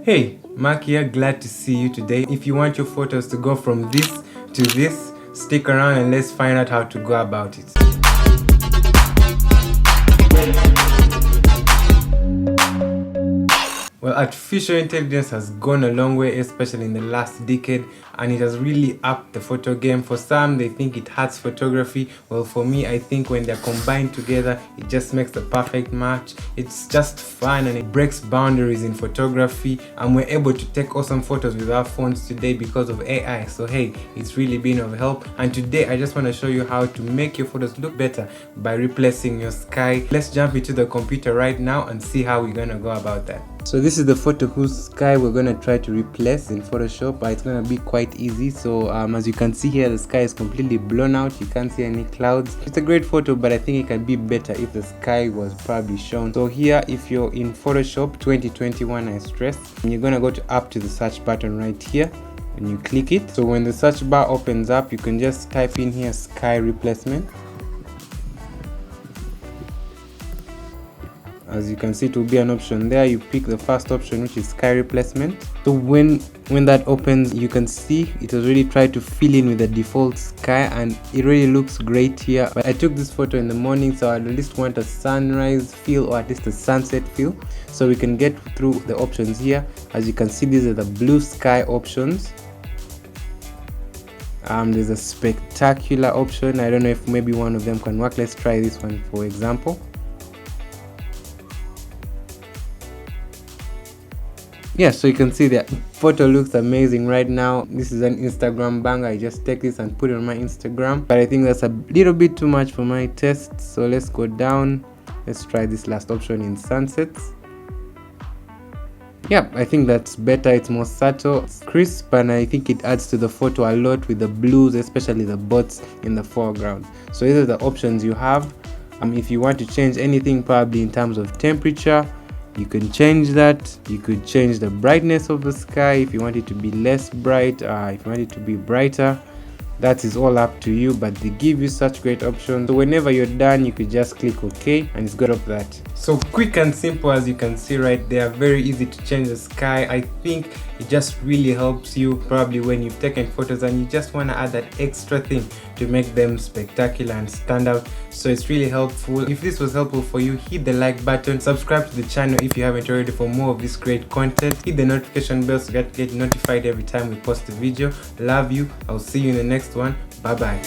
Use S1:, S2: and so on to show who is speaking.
S1: Hey, Mark here, glad to see you today. If you want your photos to go from this to this, stick around and let's find out how to go about it. Well, artificial intelligence has gone a long way, especially in the last decade, and it has really upped the photo game. For some, they think it hurts photography. Well, for me, I think when they're combined together, it just makes the perfect match. It's just fun and it breaks boundaries in photography, and we're able to take awesome photos with our phones today because of AI. So hey, it's really been of help, and today I just want to show you how to make your photos look better by replacing your sky. Let's jump into the computer right now and see how we're gonna go about that. So this is the photo whose sky we're going to try to replace in Photoshop, but it's going to be quite easy. So as you can see here, the sky is completely blown out. You can't see any clouds. It's a great photo, but I think it can be better if the sky was probably shown. So here, if you're in Photoshop 2021, I stress, and you're going to go up to the search button right here and you click it. So when the search bar opens up, you can just type in here sky replacement. As you can see, it will be an option there. You pick the first option, which is sky replacement. So when that opens, you can see it has really tried to fill in with the default sky, and it really looks great here. But I took this photo in the morning, so I at least want a sunrise feel or at least a sunset feel. So we can get through the options here. As you can see, these are the blue sky options. There's a spectacular option. I don't know if maybe one of them can work. Let's try this one for example. Yeah, so you can see the photo looks amazing right now. This is an Instagram banger. I just take this and put it on my Instagram, but I think that's a little bit too much for my taste. So let's go down. Let's try this last option in sunsets. Yeah, I think that's better. It's more subtle, it's crisp, and I think it adds to the photo a lot with the blues, especially the bots in the foreground. So these are the options you have. If you want to change anything, probably in terms of temperature, you can change that. You could change the brightness of the sky if you want it to be less bright, if you want it to be brighter. That is all up to you, but they give you such great options. So whenever you're done, you could just click OK and it's got up that. So quick and simple, as you can see right there, very easy to change the sky. I think it just really helps you probably when you've taken photos and you just want to add that extra thing to make them spectacular and stand out. So it's really helpful. If this was helpful for you, hit the like button, subscribe to the channel if you haven't already for more of this great content, hit the notification bell so that you get notified every time we post a video. Love you. I'll see you in the next one. Bye bye.